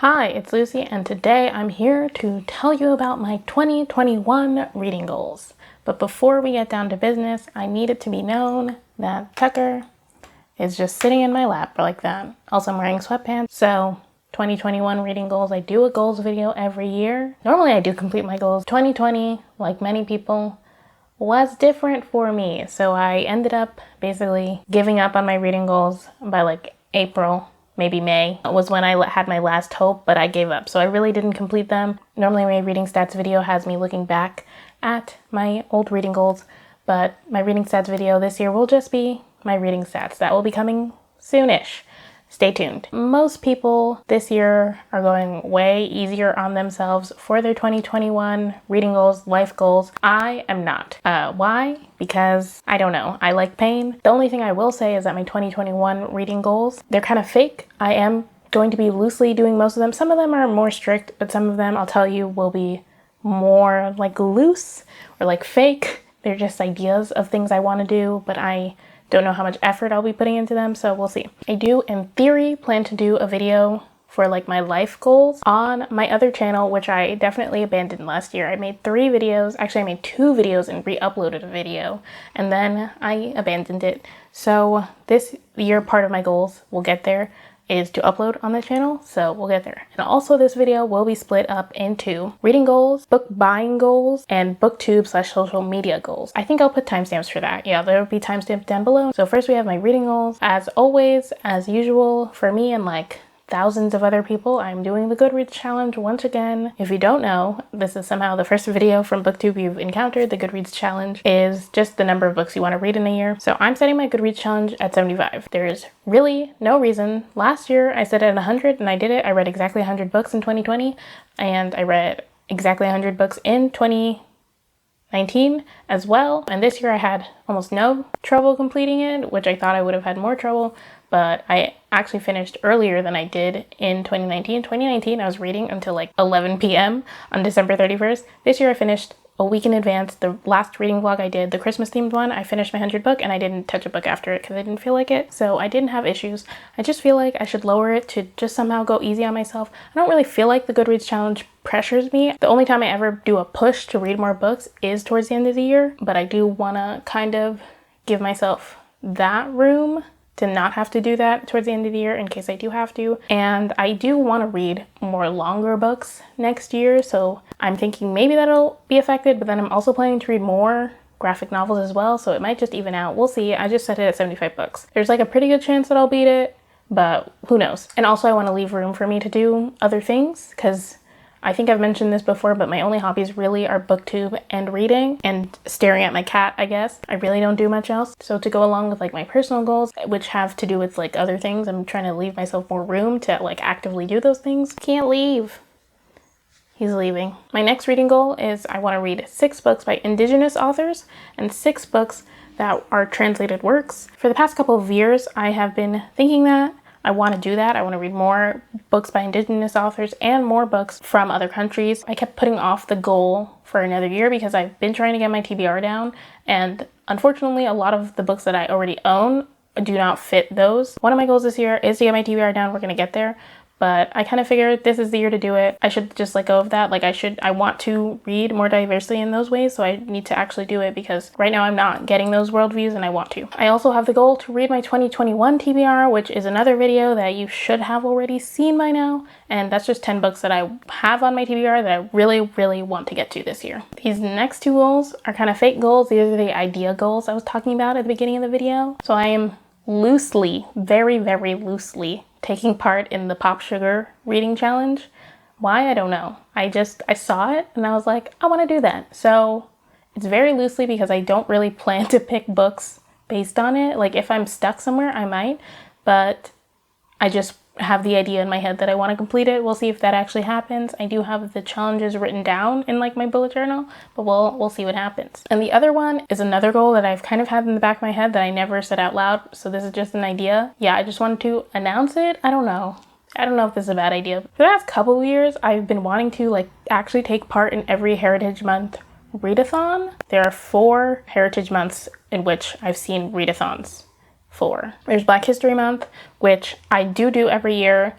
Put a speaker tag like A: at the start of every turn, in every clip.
A: Hi, it's Lucy, and today I'm here to tell you about my 2021 reading goals. But before we get down to business, I need it to be known that Tucker is just sitting in my lap like that. Also, I'm wearing sweatpants. So 2021 reading goals, I do a goals video every year. Normally I do complete my goals. 2020, like many people, was different for me. So I ended up basically giving up on my reading goals by like April. Maybe May was when I had my last hope, but I gave up. So I really didn't complete them. Normally my reading stats video has me looking back at my old reading goals, but my reading stats video this year will just be my reading stats. That will be coming soonish. Stay tuned. Most people this year are going way easier on themselves for their 2021 reading goals, life goals. I am not. Why? Because I don't know. I like pain. The only thing I will say is that my 2021 reading goals, they're kind of fake. I am going to be loosely doing most of them. Some of them are more strict, but some of them, I'll tell you, will be more like loose or like fake. They're just ideas of things I want to do, but I don't know how much effort I'll be putting into them, so we'll see. I do, in theory, plan to do a video for like my life goals on my other channel, which I definitely abandoned last year. I made 3 videos. Actually, I made 2 videos and re-uploaded a video, and then I abandoned it. So this year, part of my goals, we'll get there, is to upload on the channel, so we'll get there. And also this video will be split up into reading goals, book buying goals, and booktube/social media goals. I think I'll put timestamps for that. Yeah, there will be timestamps down below. So first we have my reading goals. As always, as usual, for me and like thousands of other people, I'm doing the Goodreads challenge once again. If you don't know, this is somehow the first video from Booktube you've encountered. The Goodreads challenge is just the number of books you want to read in a year. So I'm setting my Goodreads challenge at 75. There's really no reason. Last year I set it at 100 and I did it. I read exactly 100 books in 2020 and I read exactly 100 books in 2019 as well. And this year I had almost no trouble completing it, which I thought I would have had more trouble, but I actually finished earlier than I did in 2019. 2019, I was reading until like 11 p.m. on December 31st. This year I finished a week in advance. The last reading vlog I did, the Christmas themed one, I finished my 100 book and I didn't touch a book after it because I didn't feel like it. So I didn't have issues. I just feel like I should lower it to just somehow go easy on myself. I don't really feel like the Goodreads challenge pressures me. The only time I ever do a push to read more books is towards the end of the year, but I do want to kind of give myself that room to not have to do that towards the end of the year in case I do have to. And I do want to read more longer books next year, so I'm thinking maybe that'll be affected, but then I'm also planning to read more graphic novels as well, so it might just even out. We'll see. I just set it at 75 books. There's like a pretty good chance that I'll beat it, but who knows. And also I want to leave room for me to do other things, because I think I've mentioned this before, but my only hobbies really are booktube and reading and staring at my cat, I guess. I really don't do much else. So to go along with like my personal goals, which have to do with like other things, I'm trying to leave myself more room to like actively do those things. Can't leave. He's leaving. My next reading goal is I want to read 6 books by Indigenous authors and 6 books that are translated works. For the past couple of years, I have been thinking that I want to do that. I want to read more books by Indigenous authors and more books from other countries. I kept putting off the goal for another year because I've been trying to get my TBR down, and unfortunately a lot of the books that I already own do not fit those. One of my goals this year is to get my TBR down. We're going to get there. But I kind of figured this is the year to do it. I should just let go of that. Like I want to read more diversely in those ways, so I need to actually do it because right now I'm not getting those worldviews and I want to. I also have the goal to read my 2021 TBR, which is another video that you should have already seen by now. And that's just 10 books that I have on my TBR that I really, really want to get to this year. These next 2 goals are kind of fake goals. These are the idea goals I was talking about at the beginning of the video. So I am loosely, very, very loosely taking part in the Pop Sugar reading challenge. Why? I don't know. I saw it and I was like, I want to do that. So it's very loosely because I don't really plan to pick books based on it. Like if I'm stuck somewhere, I might, but I just have the idea in my head that I want to complete it. We'll see if that actually happens. I do have the challenges written down in like my bullet journal, but we'll see what happens. And the other one is another goal that I've kind of had in the back of my head that I never said out loud. So this is just an idea. Yeah, I just wanted to announce it. I don't know if this is a bad idea. For the past couple of years, I've been wanting to like actually take part in every Heritage Month readathon. There are 4 Heritage Months in which I've seen readathons. 4. There's Black History Month, which I do every year,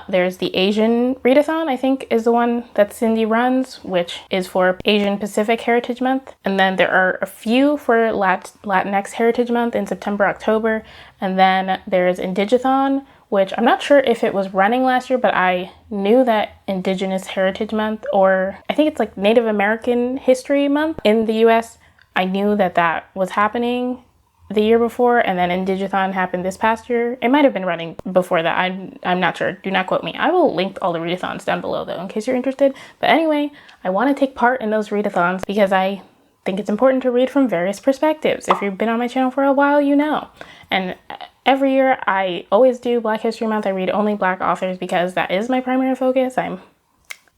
A: There's the Asian Readathon, I think is the one that Cindy runs, which is for Asian Pacific Heritage Month. And then there are a few for Latinx Heritage Month in September, October. And then there's Indigathon, which I'm not sure if it was running last year, but I knew that Indigenous Heritage Month, or I think it's like Native American History Month in the US, I knew that that was happening the year before, and then Indigathon happened this past year. It might have been running before that. I'm not sure. Do not quote me. I will link all the readathons down below though, in case you're interested. But anyway, I want to take part in those readathons because I think it's important to read from various perspectives. If you've been on my channel for a while, you know. And every year I always do Black History Month. I read only Black authors because that is my primary focus. I'm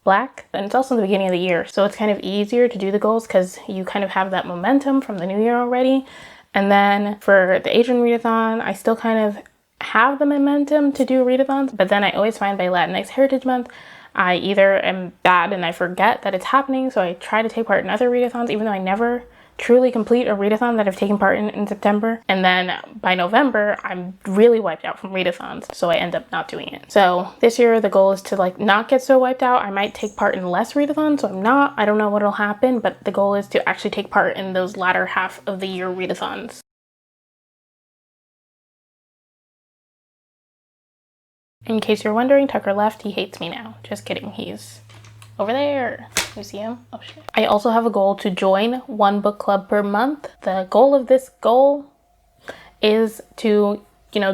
A: Black, and it's also the beginning of the year, so it's kind of easier to do the goals because you kind of have that momentum from the new year already. And then for the Asian Readathon, I still kind of have the momentum to do readathons, but then I always find by Latinx Heritage Month, I either am bad and I forget that it's happening, so I try to take part in other readathons, even though I never truly complete a readathon that I've taken part in September. And then by November, I'm really wiped out from readathons, so I end up not doing it. So this year, the goal is to like not get so wiped out. I might take part in less readathons, so I don't know what'll happen, but the goal is to actually take part in those latter half of the year readathons. In case you're wondering, Tucker left. He hates me now. Just kidding. He's over there. You see him? Oh shit. I also have a goal to join one book club per month. The goal of this goal is to,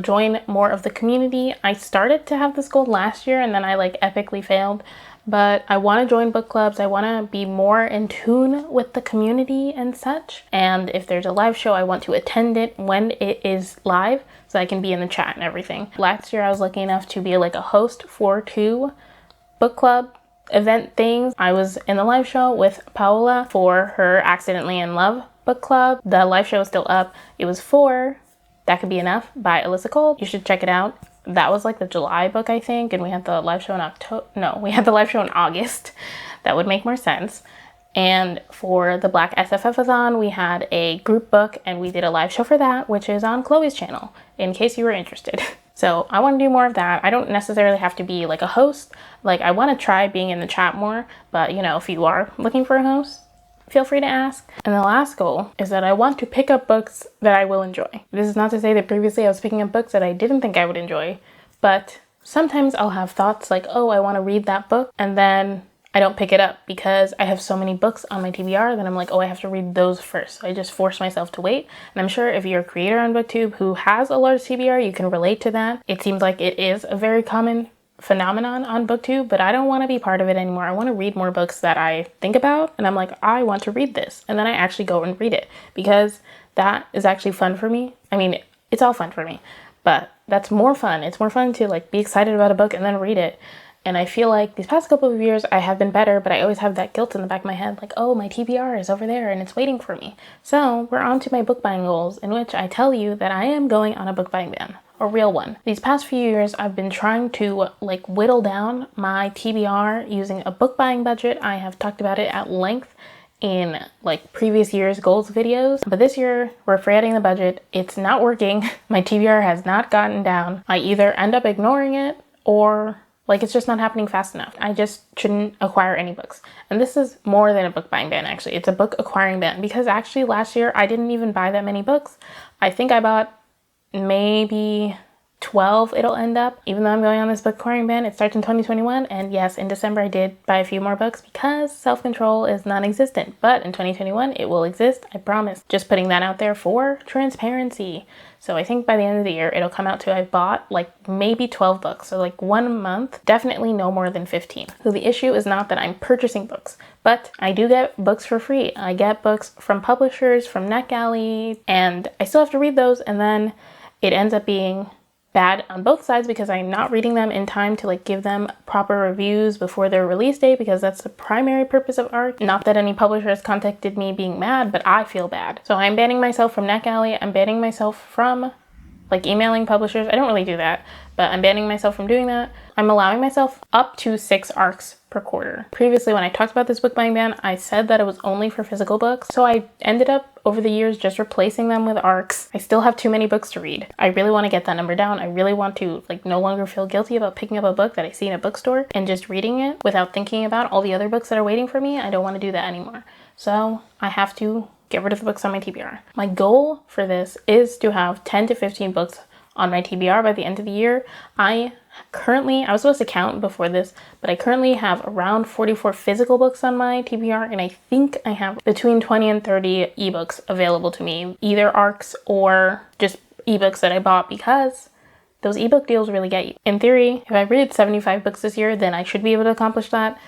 A: join more of the community. I started to have this goal last year and then I like epically failed. But I want to join book clubs. I want to be more in tune with the community and such. And if there's a live show, I want to attend it when it is live so I can be in the chat and everything. Last year, I was lucky enough to be like a host for 2 book club event things. I was in the live show with Paola for her Accidentally in Love book club. The live show is still up. It was for That Could Be Enough by Alyssa Cole. You should check it out. That was like the July book, I think, and we had the live show in we had the live show in August. That would make more sense. And for the Black SFF-a-thon, we had a group book and we did a live show for that, which is on Chloe's channel, in case you were interested. So I want to do more of that. I don't necessarily have to be like a host. Like I want to try being in the chat more, but if you are looking for a host, feel free to ask. And the last goal is that I want to pick up books that I will enjoy. This is not to say that previously I was picking up books that I didn't think I would enjoy, but sometimes I'll have thoughts like, oh, I want to read that book, and then I don't pick it up because I have so many books on my TBR that I'm like, oh, I have to read those first. So I just force myself to wait. And I'm sure if you're a creator on Booktube who has a large TBR, you can relate to that. It seems like it is a very common phenomenon on Booktube, but I don't want to be part of it anymore. I want to read more books that I think about and I'm like, I want to read this. And then I actually go and read it because that is actually fun for me. I mean, it's all fun for me, but that's more fun. It's more fun to like be excited about a book and then read it. And I feel like these past couple of years I have been better, but I always have that guilt in the back of my head, like, oh, my TBR is over there and it's waiting for me. So we're on to my book buying goals, in which I tell you that I am going on a book buying ban, a real one. These past few years I've been trying to like whittle down my TBR using a book buying budget. I have talked about it at length in like previous year's goals videos, but this year we're forgetting the budget. It's not working. My TBR has not gotten down. I either end up ignoring it or like it's just not happening fast enough. I just shouldn't acquire any books. And this is more than a book buying ban, actually. It's a book acquiring ban because actually last year I didn't even buy that many books. I think I bought maybe 12 it'll end up, even though I'm going on this book acquiring ban. It starts in 2021, and yes, in December I did buy a few more books because self-control is non-existent, but in 2021 it will exist, I promise. Just putting that out there for transparency. So I think by the end of the year it'll come out to I bought like maybe 12 books, so like 1 month, definitely no more than 15. So the issue is not that I'm purchasing books, but I do get books for free. I get books from publishers, from NetGalley, and I still have to read those, and then it ends up being bad on both sides because I'm not reading them in time to like give them proper reviews before their release date, because that's the primary purpose of art. Not that any publisher has contacted me being mad, but I feel bad. So I'm banning myself from NetGalley. I'm banning myself from like emailing publishers. I don't really do that, but I'm banning myself from doing that. I'm allowing myself up to 6 ARCs per quarter. Previously, when I talked about this book buying ban, I said that it was only for physical books. So I ended up over the years just replacing them with ARCs. I still have too many books to read. I really want to get that number down. I really want to like no longer feel guilty about picking up a book that I see in a bookstore and just reading it without thinking about all the other books that are waiting for me. I don't want to do that anymore. So I have to get rid of the books on my TBR. My goal for this is to have 10 to 15 books on my TBR by the end of the year. I was supposed to count before this, but I currently have around 44 physical books on my TBR, and I think I have between 20 and 30 ebooks available to me, either ARCs or just ebooks that I bought, because those ebook deals really get you. In theory, if I read 75 books this year, then I should be able to accomplish that.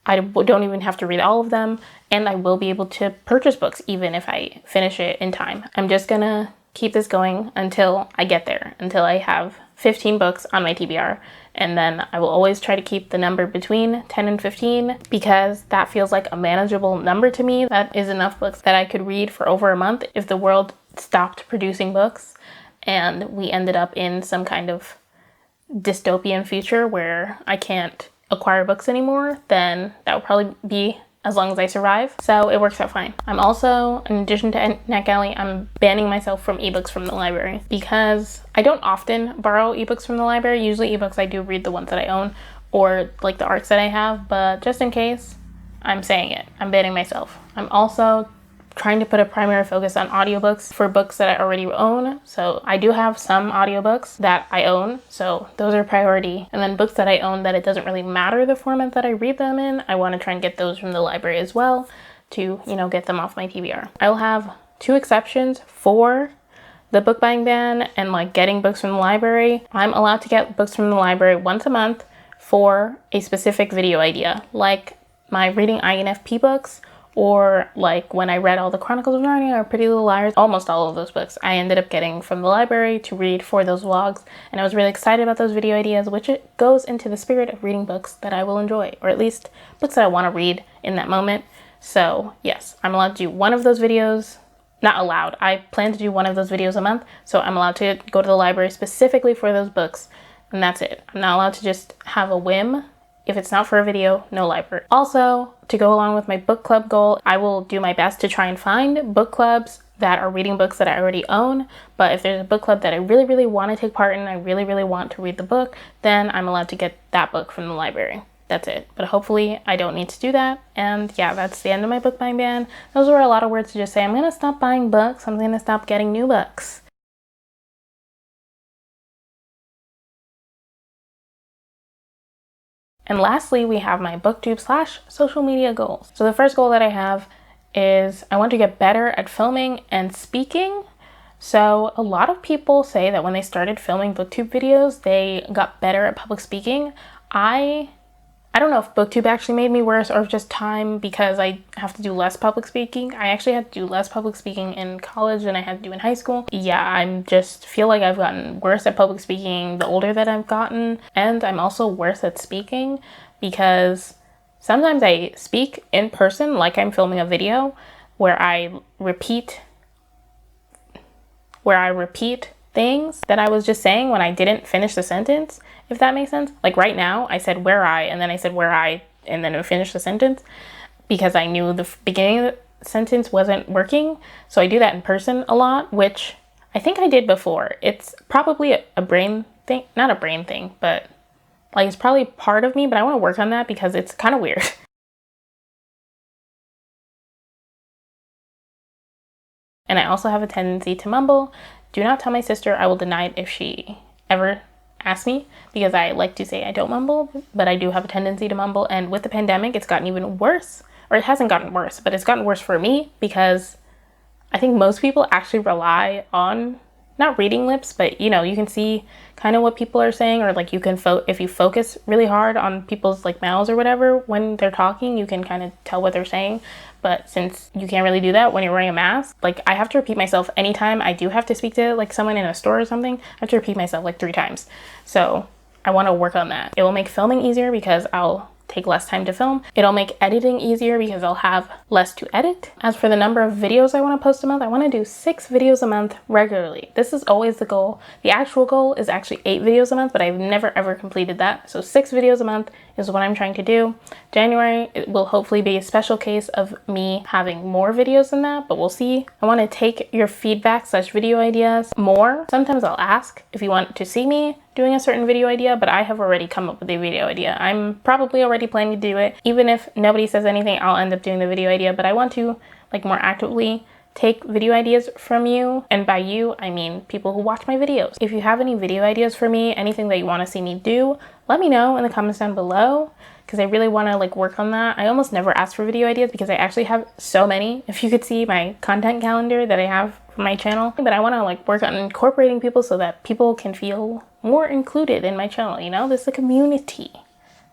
A: I don't even have to read all of them, and I will be able to purchase books even if I finish it in time. I'm just gonna keep this going until I get there, until I have 15 books on my TBR, and then I will always try to keep the number between 10 and 15 because that feels like a manageable number to me. That is enough books that I could read for over a month if the world stopped producing books and we ended up in some kind of dystopian future where I can't acquire books anymore. Then that would probably be as long as I survive. So it works out fine. I'm also, in addition to NetGalley, I'm banning myself from ebooks from the library because I don't often borrow ebooks from the library. Usually ebooks I do read the ones that I own or like the ARCs that I have, but just in case, I'm saying it. I'm banning myself. I'm also trying to put a primary focus on audiobooks for books that I already own. So I do have some audiobooks that I own, so those are priority. And then books that I own that it doesn't really matter the format that I read them in, I want to try and get those from the library as well to, get them off my TBR. I will have 2 exceptions for the book buying ban and like getting books from the library. I'm allowed to get books from the library once a month for a specific video idea, like my reading INFP books, or like when I read all the Chronicles of Narnia or Pretty Little Liars. Almost all of those books I ended up getting from the library to read for those vlogs, and I was really excited about those video ideas, which it goes into the spirit of reading books that I will enjoy, or at least books that I want to read in that moment. So yes, I'm allowed to do one of those videos. Not allowed, I plan to do one of those videos a month, so I'm allowed to go to the library specifically for those books, and that's it. I'm not allowed to just have a whim. If it's not for a video, no library. Also, to go along with my book club goal, I will do my best to try and find book clubs that are reading books that I already own. But if there's a book club that I really, really want to take part in, I really, really want to read the book, then I'm allowed to get that book from the library. That's it. But hopefully I don't need to do that. And yeah, that's the end of my book buying ban. Those were a lot of words to just say, I'm going to stop buying books. I'm going to stop getting new books. And lastly, we have my Booktube / social media goals. So the first goal that I have is I want to get better at filming and speaking. So a lot of people say that when they started filming Booktube videos, they got better at public speaking. I don't know if Booktube actually made me worse or if just time, because I have to do less public speaking. I actually had to do less public speaking in college than I had to do in high school. Yeah, I'm just feel like I've gotten worse at public speaking the older that I've gotten. And I'm also worse at speaking because sometimes I speak in person like I'm filming a video where I repeat things that I was just saying when I didn't finish the sentence, if that makes sense. Like right now, I said where I, and then I said where I, and then I finished the sentence because I knew the beginning of the sentence wasn't working. So I do that in person a lot, which I think I did before. It's probably a brain thing, not a brain thing, but like it's probably part of me, but I want to work on that because it's kind of weird. And I also have a tendency to mumble. Do not tell my sister. I will deny it if she ever asks me, because I like to say I don't mumble, but I do have a tendency to mumble. And with the pandemic, it's gotten even worse. Or it hasn't gotten worse, but it's gotten worse for me because I think most people actually rely on not reading lips, but you can see kind of what people are saying, or like you can if you focus really hard on people's like mouths or whatever when they're talking, you can kind of tell what they're saying. But since you can't really do that when you're wearing a mask, like I have to repeat myself anytime I do have to speak to like someone in a store or something. I have to repeat myself like 3 times. So I want to work on that. It will make filming easier because I'll take less time to film. It'll make editing easier because I'll have less to edit. As for the number of videos I want to post a month, I want to do 6 videos a month regularly. This is always the goal. The actual goal is actually 8 videos a month, but I've never ever completed that. So 6 videos a month is what I'm trying to do. January, it will hopefully be a special case of me having more videos than that, but we'll see. I want to take your feedback / video ideas more. Sometimes I'll ask if you want to see me doing a certain video idea, but I have already come up with a video idea. I'm probably already planning to do it. Even if nobody says anything, I'll end up doing the video idea, but I want to like more actively take video ideas from you. And by you, I mean people who watch my videos. If you have any video ideas for me, anything that you want to see me do, let me know in the comments down below, because I really want to like work on that. I almost never ask for video ideas because I actually have so many. If you could see my content calendar that I have for my channel, but I want to like work on incorporating people so that people can feel more included in my channel. You know, this is a community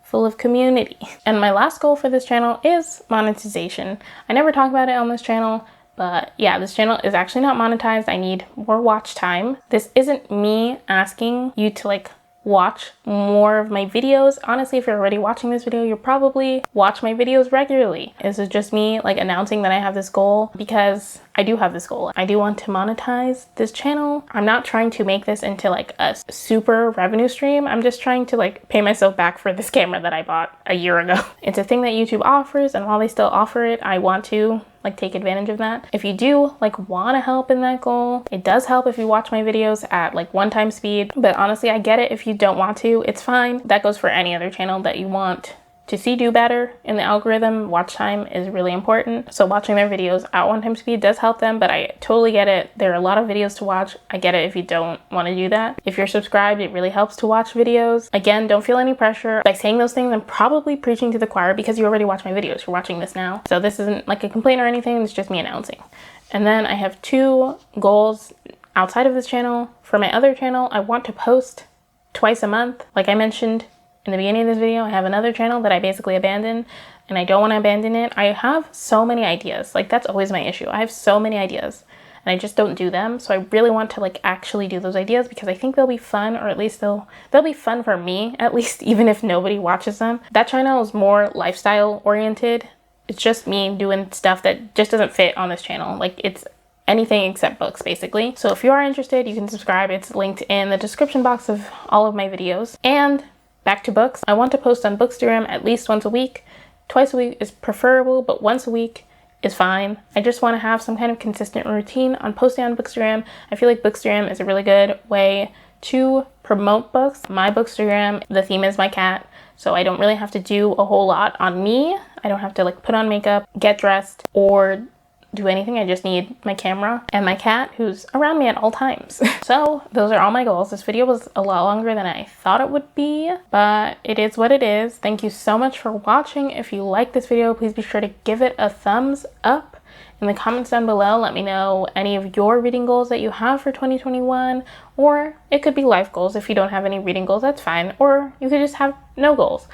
A: full of community. And my last goal for this channel is monetization. I never talk about it on this channel, but yeah, this channel is actually not monetized. I need more watch time. This isn't me asking you to like watch more of my videos. Honestly, if you're already watching this video, you'll probably watch my videos regularly. This is just me like announcing that I have this goal because I do have this goal. I do want to monetize this channel. I'm not trying to make this into like a super revenue stream. I'm just trying to like pay myself back for this camera that I bought a year ago. It's a thing that YouTube offers, and while they still offer it, I want to like take advantage of that. If you do like want to help in that goal, it does help if you watch my videos at like 1x speed, but honestly, I get it if you don't want to. It's fine. That goes for any other channel that you want to see do better in the algorithm. Watch time is really important. So watching their videos at 1x speed does help them, but I totally get it. There are a lot of videos to watch. I get it if you don't want to do that. If you're subscribed, it really helps to watch videos. Again, don't feel any pressure. By saying those things, I'm probably preaching to the choir because you already watch my videos. You're watching this now. So this isn't like a complaint or anything. It's just me announcing. And then I have 2 goals outside of this channel. For my other channel, I want to post twice a month. Like I mentioned in the beginning of this video, I have another channel that I basically abandoned, and I don't want to abandon it. I have so many ideas. Like that's always my issue. I have so many ideas and I just don't do them. So I really want to like actually do those ideas because I think they'll be fun, or at least they'll be fun for me, at least, even if nobody watches them. That channel is more lifestyle oriented. It's just me doing stuff that just doesn't fit on this channel. Like it's anything except books, basically. So if you are interested, you can subscribe. It's linked in the description box of all of my videos. And back to books. I want to post on Bookstagram at least once a week. Twice a week is preferable, but once a week is fine. I just want to have some kind of consistent routine on posting on Bookstagram. I feel like Bookstagram is a really good way to promote books. My Bookstagram, the theme is my cat, so I don't really have to do a whole lot on me. I don't have to like put on makeup, get dressed, or do anything. I just need my camera and my cat, who's around me at all times. So those are all my goals. This video was a lot longer than I thought it would be, but it is what it is. Thank you so much for watching. If you like this video, please be sure to give it a thumbs up. In the comments down below, let me know any of your reading goals that you have for 2021, or it could be life goals. If you don't have any reading goals, that's fine, or you could just have no goals,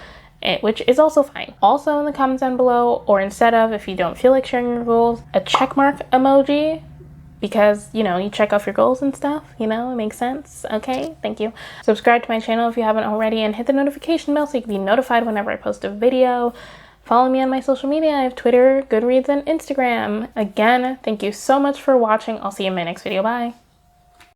A: which is also fine. Also in the comments down below, or instead of, if you don't feel like sharing your goals, a checkmark emoji, because you know, you check off your goals and stuff, you know, it makes sense. Okay, thank you. Subscribe to my channel if you haven't already, and hit the notification bell so you can be notified whenever I post a video. Follow me on my social media. I have Twitter, Goodreads, and Instagram. Again, thank you so much for watching. I'll see you in my next video. Bye.